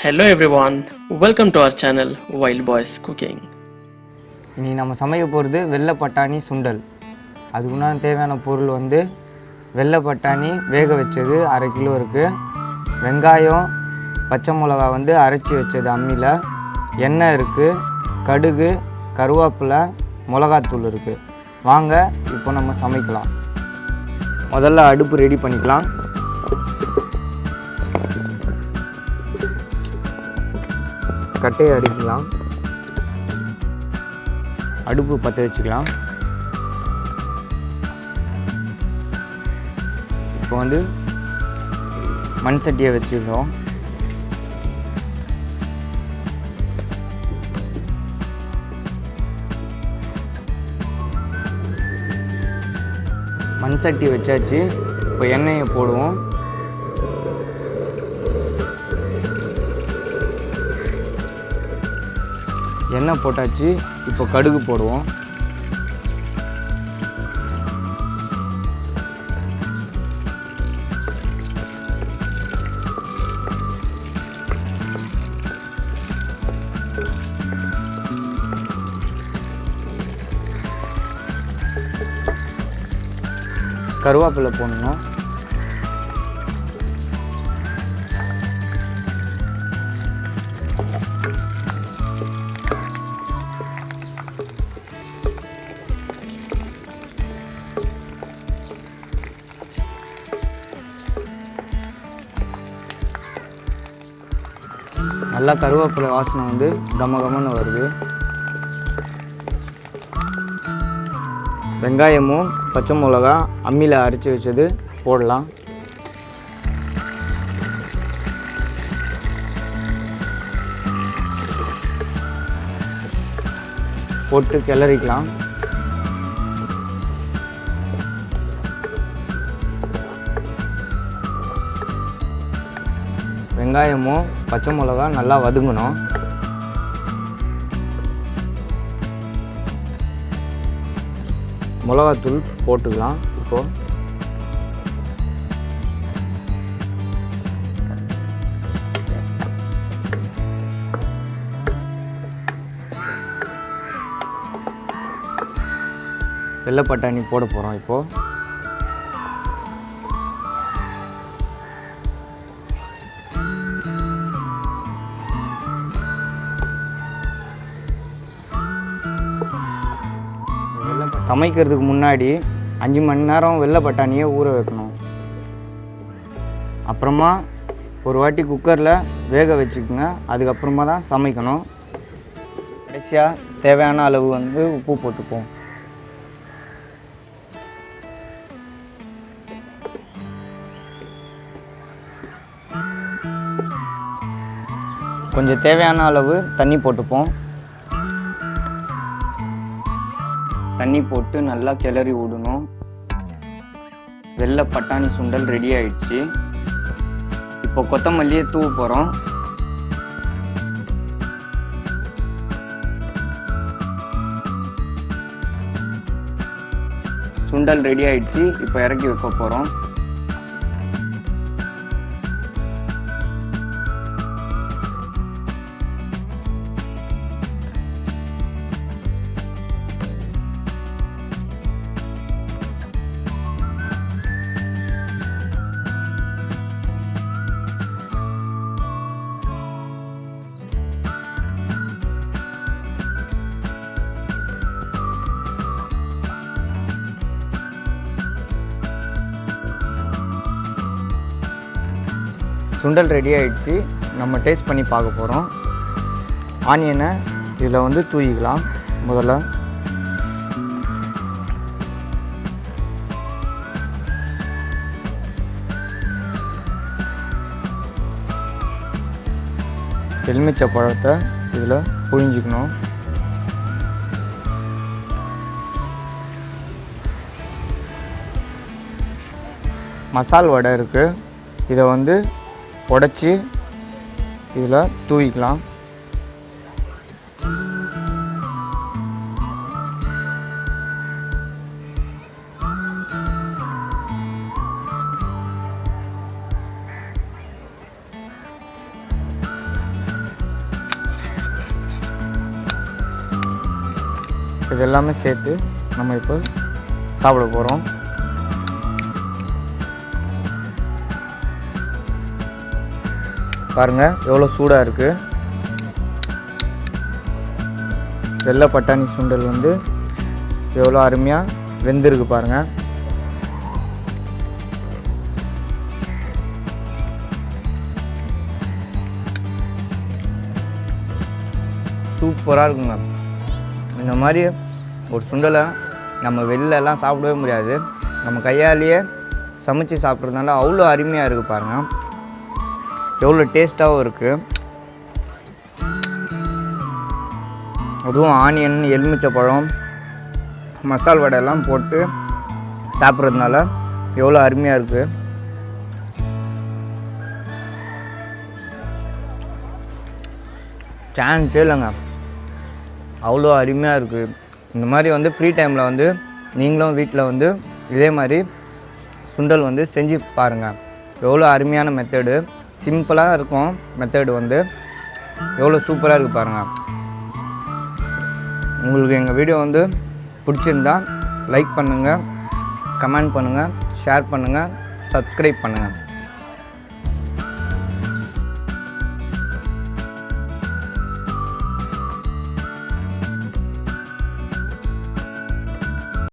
Hello everyone, welcome to our channel Wild Boys Cooking. இனி நம்ம சமைக்க போகிறது வெள்ளை பட்டாணி சுண்டல். அதுக்குண்டான தேவையான பொருள் வந்து வெள்ளை பட்டாணி வேக வச்சது 1/2 கிலோ இருக்குது, வெங்காயம் பச்சை மிளகா வந்து அரைச்சி வச்சது அம்மியில், எண்ணெய் இருக்குது, கடுகு கருவேப்பிலை மிளகாத்தூள் இருக்குது. வாங்க இப்போ நம்ம சமைக்கலாம். முதல்ல அடுப்பு ரெடி பண்ணிக்கலாம். கட்டையை அடிக்கலாம். அடுப்பு பற்ற வச்சுக்கலாம். இப்போ வந்து மண் சட்டியை வச்சுக்கிறோம். மண் சட்டி வச்சாச்சு. இப்போ எண்ணெயை போடுவோம். எண்ணெய் போட்டாச்சு. இப்போ கடுகு போடுவோம். கருவேப்பிலை போடணும். நல்லா கருவேப்பிலை வாசனை வந்து கமகமன்னு வருது. வெங்காயமும் பச்சை மிளகா அம்மியில் அரைச்சி வச்சது போடலாம். போட்டு கிளறிக்கலாம். வெங்காயமும் பச்சை மிளகா நல்லா வதங்கணும். மிளகாத்தூள் போட்டுக்கலாம். இப்போது வெள்ளை பட்டாணி போட போகிறோம். இப்போது சமைக்கிறதுக்கு முன்னாடி 5 மணி நேரம் வெள்ளை பட்டாணியை ஊற வைக்கணும். அப்புறமா ஒரு வாட்டி குக்கரில் வேக வச்சுக்கோங்க. அதுக்கப்புறமா தான் சமைக்கணும். கடைசியாக தேவையான அளவு வந்து உப்பு போட்டுப்போம். கொஞ்சம் தேவையான அளவு தண்ணி போட்டுப்போம். தண்ணி போட்டு நல்லா கிளறி விடணும். வெள்ளை பட்டாணி சுண்டல் ரெடி ஆயிடுச்சு. இப்போ கொத்தமல்லியை தூவ போகிறோம். சுண்டல் ரெடி ஆயிடுச்சு. இப்போ இறக்கி வைக்க போகிறோம். சுண்டல் ரெடி ஆகிடுச்சு. நம்ம டேஸ்ட் பண்ணி பார்க்க போகிறோம். ஆனியனை இதில் வந்து தூவிக்கலாம். முதல்ல எலுமிச்சை பழத்தை இதில் புழிஞ்சிக்கணும். மசால் வடை இருக்குது. இதை வந்து உடைச்சி இதில் தூவிக்கலாம். இது எல்லாமே சேர்த்து நம்ம இப்போ சாப்பிட போகிறோம். பாருங்கள் எவ்வளோ சூடாக இருக்குது. வெள்ளை பட்டாணி சுண்டல் வந்து எவ்வளோ அருமையாக வெந்திருக்கு பாருங்கள். சூப்பராக இருக்குங்க. இந்த மாதிரி ஒரு சுண்டலை நம்ம வெளிலலாம் சாப்பிடவே முடியாது. நம்ம கையாலேயே சமைச்சு சாப்பிட்றதுனால அவ்வளோ அருமையாக இருக்குது பாருங்கள். எவ்வளோ டேஸ்ட்டாகவும் இருக்குது. அதுவும் ஆனியன், எலுமிச்சை பழம், மசால் வடையெல்லாம் போட்டு சாப்பிட்றதுனால எவ்வளோ அருமையாக இருக்குது. சான்ஸே இல்லைங்க, அவ்வளோ அருமையாக இருக்குது. இந்த மாதிரி வந்து ஃப்ரீ டைமில் வந்து நீங்களும் வீட்டில் வந்து இதே மாதிரி சுண்டல் வந்து செஞ்சு பாருங்கள். எவ்வளோ அருமையான மெத்தடு, சிம்பிளாக இருக்கும் மெத்தடு வந்து எவ்வளோ சூப்பராக இருக்குது பாருங்கள். உங்களுக்கு எங்கள் வீடியோ வந்து பிடிச்சிருந்தா லைக் பண்ணுங்கள், கமெண்ட் பண்ணுங்கள், ஷேர் பண்ணுங்கள், சப்ஸ்கிரைப் பண்ணுங்கள்.